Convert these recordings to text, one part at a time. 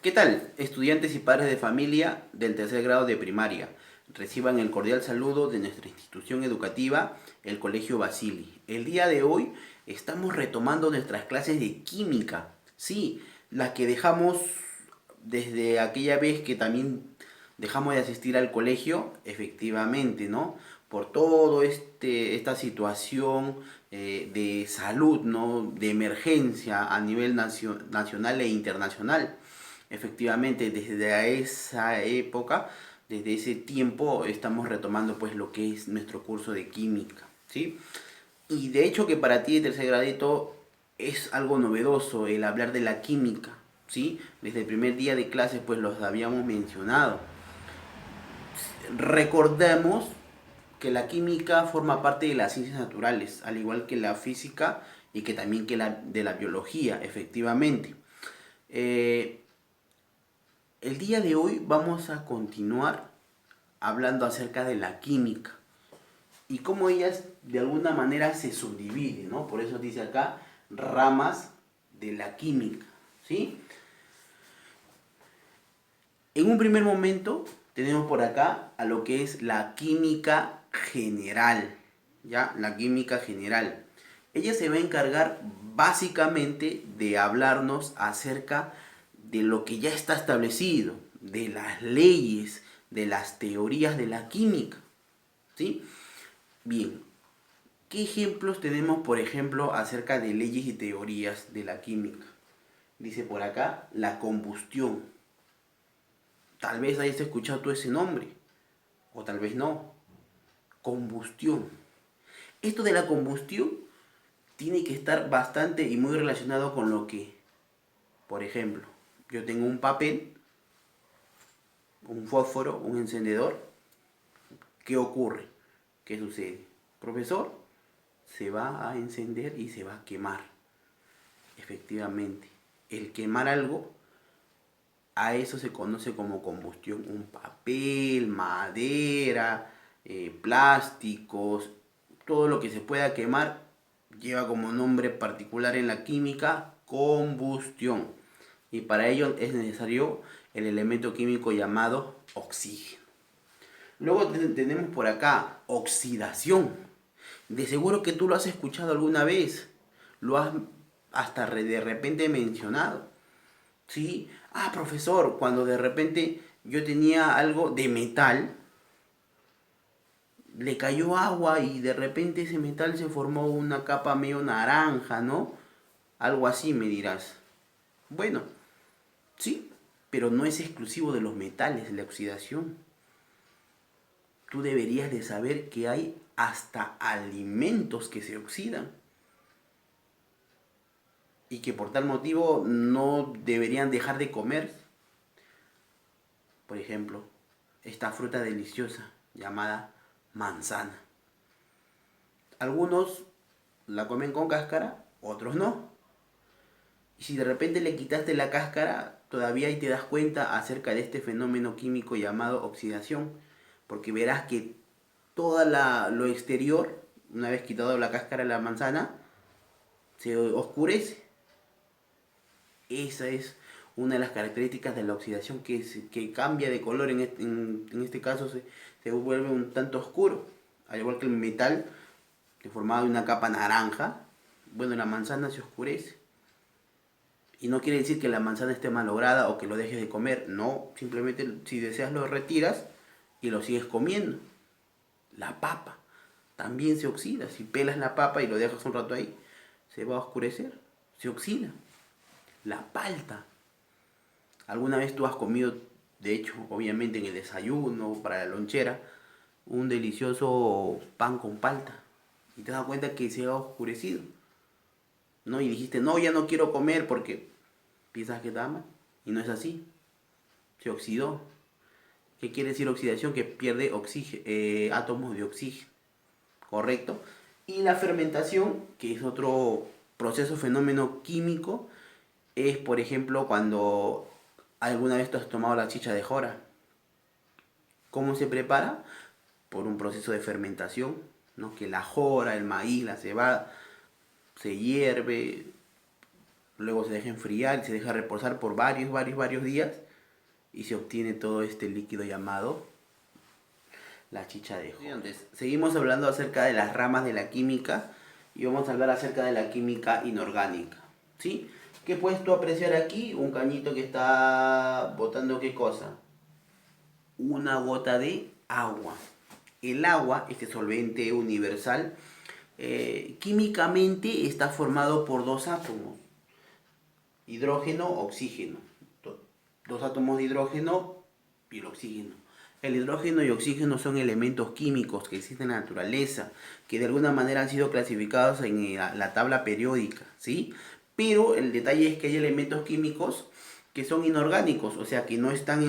¿Qué tal, estudiantes y padres de familia del tercer grado de primaria? Reciban el cordial saludo de nuestra institución educativa, el Colegio Basili. El día de hoy estamos retomando nuestras clases de química. Sí, las que dejamos desde aquella vez que también dejamos de asistir al colegio, efectivamente, ¿no? Por todo esta situación de salud, ¿no? De emergencia a nivel nacional e internacional. Efectivamente, desde esa época, desde ese tiempo, estamos retomando pues lo que es nuestro curso de química, ¿sí? Y de hecho que para ti de tercer gradito es algo novedoso el hablar de la química, ¿sí? Desde el primer día de clases pues los habíamos mencionado. Recordemos que la química forma parte de las ciencias naturales, al igual que la física y que también de la biología, efectivamente. Eh, el día de hoy vamos a continuar hablando acerca de la química y cómo ellas de alguna manera se subdividen, ¿no? Por eso dice acá ramas de la química, ¿sí? En un primer momento tenemos por acá a lo que es la química general, ¿ya? La química general. Ella se va a encargar básicamente de hablarnos acerca de lo que ya está establecido, de las leyes, de las teorías de la química, ¿sí? Bien, ¿qué ejemplos tenemos, por ejemplo, acerca de leyes y teorías de la química? Dice por acá la combustión. Tal vez hayas escuchado tú ese nombre, o tal vez no. Combustión. Esto de la combustión tiene que estar bastante y muy relacionado con lo que, por ejemplo, yo tengo un papel, un fósforo, un encendedor. ¿Qué ocurre? ¿Qué sucede? Profesor, se va a encender y se va a quemar. Efectivamente, el quemar algo, a eso se conoce como combustión. Un papel, madera, plásticos, todo lo que se pueda quemar lleva como nombre particular en la química combustión. Y para ello es necesario el elemento químico llamado oxígeno. Luego tenemos por acá oxidación. De seguro que tú lo has escuchado alguna vez. Lo has hasta de repente mencionado. ¿Sí? Ah, profesor, cuando de repente yo tenía algo de metal, le cayó agua y de repente ese metal se formó una capa medio naranja, ¿no? Algo así me dirás. Bueno, sí, pero no es exclusivo de los metales la oxidación. Tú deberías de saber que hay hasta alimentos que se oxidan y que por tal motivo no deberían dejar de comer. Por ejemplo, esta fruta deliciosa llamada manzana. Algunos la comen con cáscara, otros no. Y si de repente le quitaste la cáscara, todavía ahí te das cuenta acerca de este fenómeno químico llamado oxidación, porque verás que lo exterior, una vez quitado la cáscara de la manzana, se oscurece. Esa es una de las características de la oxidación que cambia de color, en este caso se vuelve un tanto oscuro, al igual que el metal que formaba de una capa naranja, bueno, la manzana se oscurece. Y no quiere decir que la manzana esté malograda o que lo dejes de comer, no, simplemente si deseas lo retiras y lo sigues comiendo. La papa también se oxida, si pelas la papa y lo dejas un rato ahí, se va a oscurecer, se oxida. La palta. ¿Alguna vez tú has comido, de hecho, obviamente en el desayuno, para la lonchera, un delicioso pan con palta? Y te das cuenta que se ha oscurecido, ¿no? Y dijiste, no, ya no quiero comer porque piensas que está mal. Y no es así. Se oxidó. ¿Qué quiere decir oxidación? Que pierde átomos de oxígeno. ¿Correcto? Y la fermentación, que es otro proceso, fenómeno químico, es, por ejemplo, cuando alguna vez tú has tomado la chicha de jora. ¿Cómo se prepara? Por un proceso de fermentación, ¿no? Que la jora, el maíz, la cebada, se hierve, luego se deja enfriar y se deja reposar por varios días y se obtiene todo este líquido llamado la chicha de jojoy. Entonces, seguimos hablando acerca de las ramas de la química y vamos a hablar acerca de la química inorgánica, ¿sí? ¿Qué puedes tú apreciar aquí? Un cañito que está botando ¿qué cosa? Una gota de agua. El agua, este solvente universal, químicamente está formado por dos átomos, hidrógeno, oxígeno. Dos átomos de hidrógeno y el oxígeno. El hidrógeno y oxígeno son elementos químicos que existen en la naturaleza, que de alguna manera han sido clasificados en la tabla periódica, ¿sí? Pero el detalle es que hay elementos químicos que son inorgánicos, o sea, que no están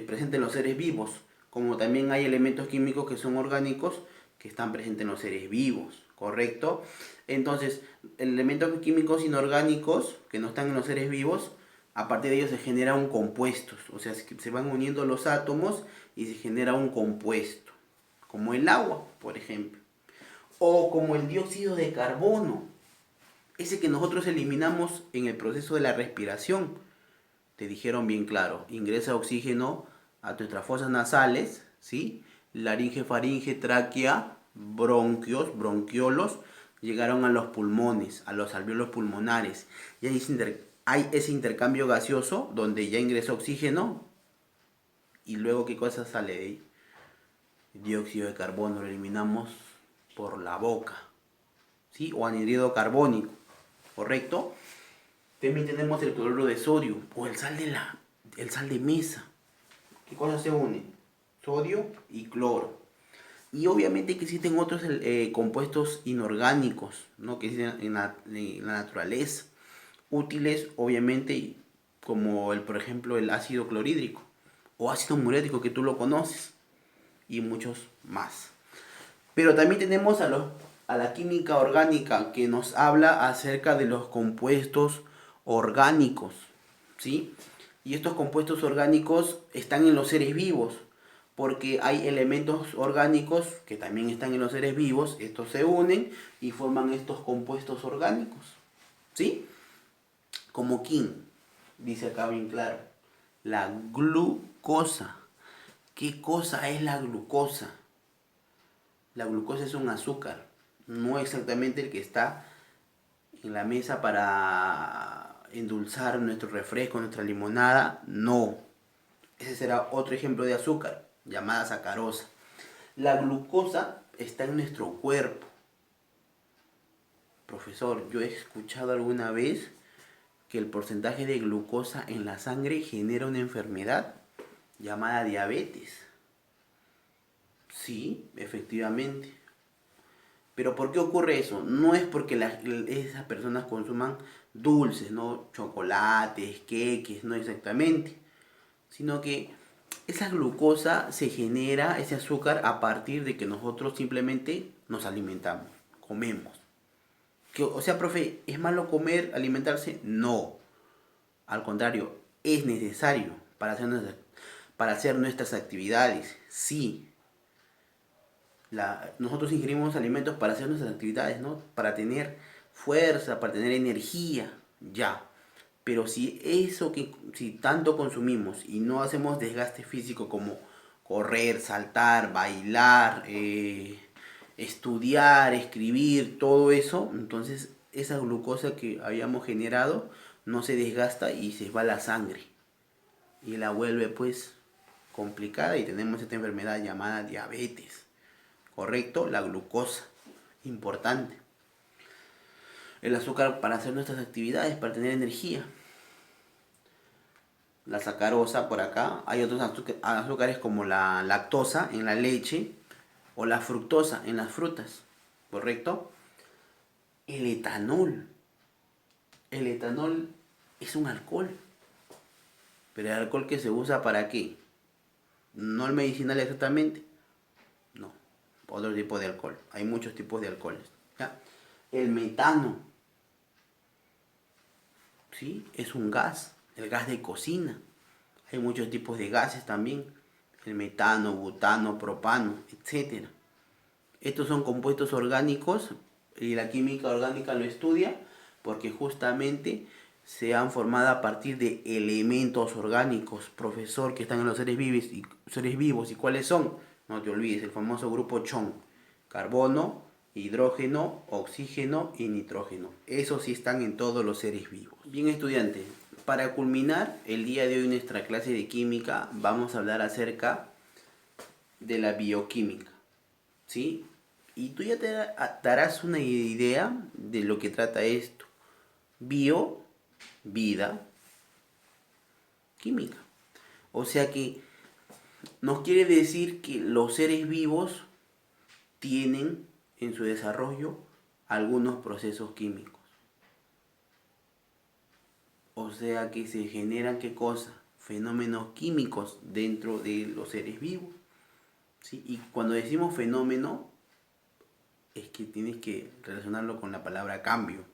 presentes en los seres vivos, como también hay elementos químicos que son orgánicos que están presentes en los seres vivos, ¿correcto? Entonces, elementos químicos inorgánicos que no están en los seres vivos, a partir de ellos se generan compuestos, o sea, se van uniendo los átomos y se genera un compuesto, como el agua, por ejemplo, o como el dióxido de carbono, ese que nosotros eliminamos en el proceso de la respiración. Te dijeron bien claro, ingresa oxígeno a nuestras fosas nasales, ¿sí? Laringe, faringe, tráquea, bronquios, bronquiolos, llegaron a los pulmones, a los alvéolos pulmonares. Y hay ese intercambio gaseoso donde ya ingresa oxígeno y luego ¿qué cosa sale de ahí? Dióxido de carbono lo eliminamos por la boca, ¿sí? O anhídrido carbónico, ¿correcto? También tenemos el cloruro de sodio o el sal de mesa. ¿Qué cosas se unen? Sodio y cloro. Y obviamente que existen otros compuestos inorgánicos, ¿no? Que existen en la naturaleza. Útiles, obviamente, como por ejemplo el ácido clorhídrico o ácido muriático que tú lo conoces. Y muchos más. Pero también tenemos a la química orgánica que nos habla acerca de los compuestos orgánicos, ¿sí? Y estos compuestos orgánicos están en los seres vivos, porque hay elementos orgánicos que también están en los seres vivos, estos se unen y forman estos compuestos orgánicos, ¿sí? Como quién, dice acá bien claro, la glucosa. ¿Qué cosa es la glucosa? La glucosa es un azúcar, no exactamente el que está en la mesa para endulzar nuestro refresco, nuestra limonada, no. Ese será otro ejemplo de azúcar, llamada sacarosa. La glucosa está en nuestro cuerpo. Profesor, yo he escuchado alguna vez que el porcentaje de glucosa en la sangre genera una enfermedad llamada diabetes. Sí, efectivamente. Pero ¿por qué ocurre eso? No es porque esas personas consuman dulces, ¿no? Chocolates, queques, no exactamente. Sino que esa glucosa se genera, ese azúcar, a partir de que nosotros simplemente nos alimentamos, comemos. O sea, profe, ¿es malo comer, alimentarse? No. Al contrario, es necesario para hacer nuestras actividades. Sí. Nosotros ingerimos alimentos para hacer nuestras actividades, ¿no? Para tener fuerza, para tener energía, ya. Pero si tanto consumimos y no hacemos desgaste físico como correr, saltar, bailar, estudiar, escribir, todo eso, entonces esa glucosa que habíamos generado no se desgasta y se va a la sangre. Y la vuelve pues complicada y tenemos esta enfermedad llamada diabetes. ¿Correcto? La glucosa, importante. El azúcar para hacer nuestras actividades, para tener energía. La sacarosa por acá. Hay otros azúcares como la lactosa en la leche o la fructosa en las frutas. ¿Correcto? El etanol. El etanol es un alcohol. Pero el alcohol que se usa ¿para qué? No el medicinal exactamente. No. Otro tipo de alcohol. Hay muchos tipos de alcoholes. ¿Ya? El metano. ¿Sí? Es un gas. El gas de cocina. Hay muchos tipos de gases también. El metano, butano, propano, etc. Estos son compuestos orgánicos y la química orgánica lo estudia porque justamente se han formado a partir de elementos orgánicos, profesor, que están en los seres vivos. ¿Y cuáles son? No te olvides, el famoso grupo CHON: carbono, hidrógeno, oxígeno y nitrógeno. Esos sí están en todos los seres vivos. Bien, estudiante, para culminar el día de hoy nuestra clase de química, vamos a hablar acerca de la bioquímica, ¿sí? Y tú ya te darás una idea de lo que trata esto. Bio, vida, química. O sea que nos quiere decir que los seres vivos tienen en su desarrollo algunos procesos químicos. O sea que se generan, ¿qué cosa? Fenómenos químicos dentro de los seres vivos. ¿Sí? Y cuando decimos fenómeno, es que tienes que relacionarlo con la palabra cambio.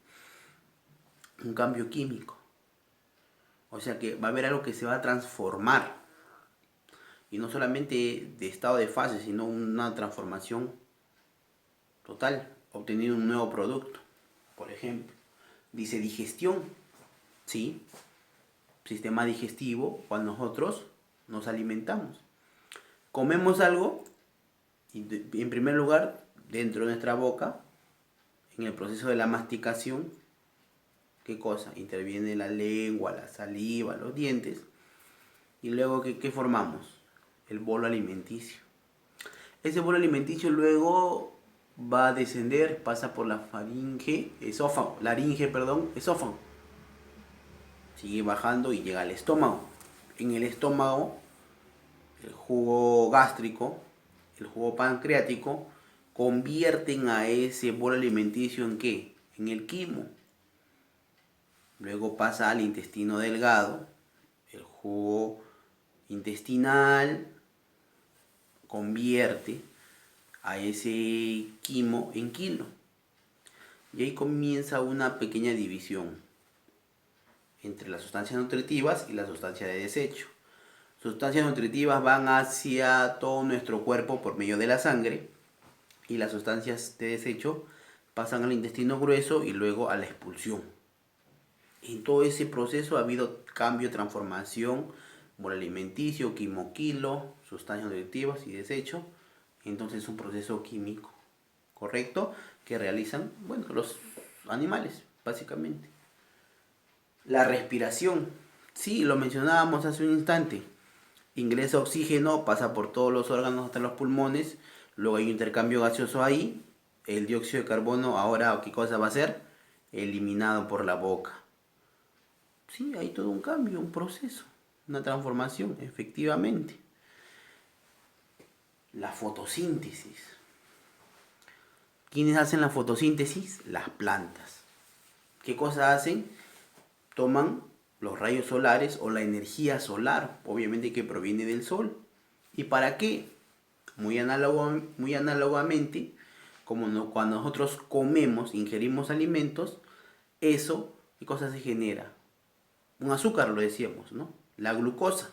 Un cambio químico. O sea que va a haber algo que se va a transformar. Y no solamente de estado de fase, sino una transformación total, obteniendo un nuevo producto. Por ejemplo, dice digestión, ¿sí? Sistema digestivo, cuando nosotros nos alimentamos. Comemos algo y en primer lugar, dentro de nuestra boca, en el proceso de la masticación, ¿qué cosa? Interviene la lengua, la saliva, los dientes. Y luego, ¿qué formamos? El bolo alimenticio. Ese bolo alimenticio luego va a descender, pasa por la laringe, esófago. Sigue bajando y llega al estómago. En el estómago, el jugo gástrico, el jugo pancreático, convierten a ese bolo alimenticio ¿en qué? En el quimo. Luego pasa al intestino delgado, el jugo intestinal convierte a ese quimo en kilo. Y ahí comienza una pequeña división entre las sustancias nutritivas y las sustancias de desecho. Sustancias nutritivas van hacia todo nuestro cuerpo por medio de la sangre y las sustancias de desecho pasan al intestino grueso y luego a la expulsión. En todo ese proceso ha habido cambio, transformación, bolo alimenticio, quimo-kilo, sustancias nutritivas y desecho. Entonces es un proceso químico, ¿correcto? Que realizan, bueno, los animales, básicamente. La respiración, sí, lo mencionábamos hace un instante. Ingresa oxígeno, pasa por todos los órganos hasta los pulmones, luego hay un intercambio gaseoso ahí. El dióxido de carbono ahora, ¿qué cosa va a ser? Eliminado por la boca. Sí, hay todo un cambio, un proceso, una transformación, efectivamente. La fotosíntesis. ¿Quiénes hacen la fotosíntesis? Las plantas. ¿Qué cosa hacen? Toman los rayos solares o la energía solar, obviamente que proviene del sol. ¿Y para qué? Muy análogamente, como cuando nosotros comemos, ingerimos alimentos, eso, ¿qué cosa se genera? Un azúcar, lo decíamos, ¿no? La glucosa.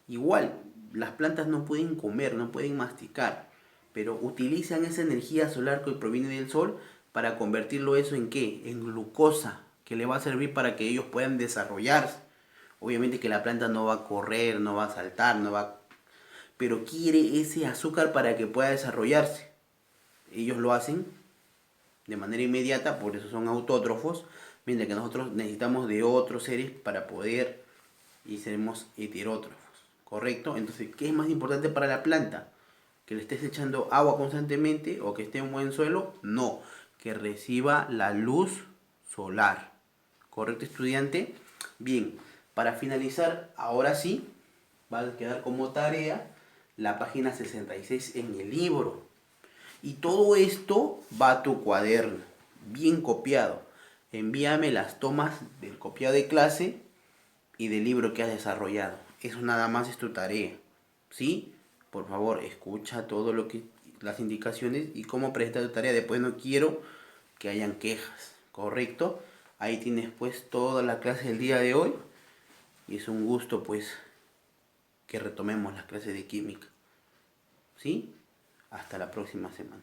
Igual, las plantas no pueden comer, no pueden masticar, pero utilizan esa energía solar que proviene del sol para convertirlo eso en ¿qué? En glucosa, que le va a servir para que ellos puedan desarrollarse. Obviamente que la planta no va a correr, no va a saltar, pero quiere ese azúcar para que pueda desarrollarse. Ellos lo hacen de manera inmediata, por eso son autótrofos, mientras que nosotros necesitamos de otros seres para poder y seremos heterótrofos, ¿correcto? Entonces, ¿qué es más importante para la planta? ¿Que le estés echando agua constantemente o que esté en buen suelo? No, que reciba la luz solar. ¿Correcto, estudiante? Bien, para finalizar, ahora sí, va a quedar como tarea la página 66 en el libro. Y todo esto va a tu cuaderno, bien copiado. Envíame las tomas del copiado de clase y del libro que has desarrollado. Eso nada más es tu tarea. ¿Sí? Por favor, escucha todo lo que las indicaciones y cómo presentar tu tarea. Después no quiero que hayan quejas, ¿correcto? Ahí tienes pues toda la clase del día de hoy y es un gusto pues que retomemos las clases de química. ¿Sí? Hasta la próxima semana.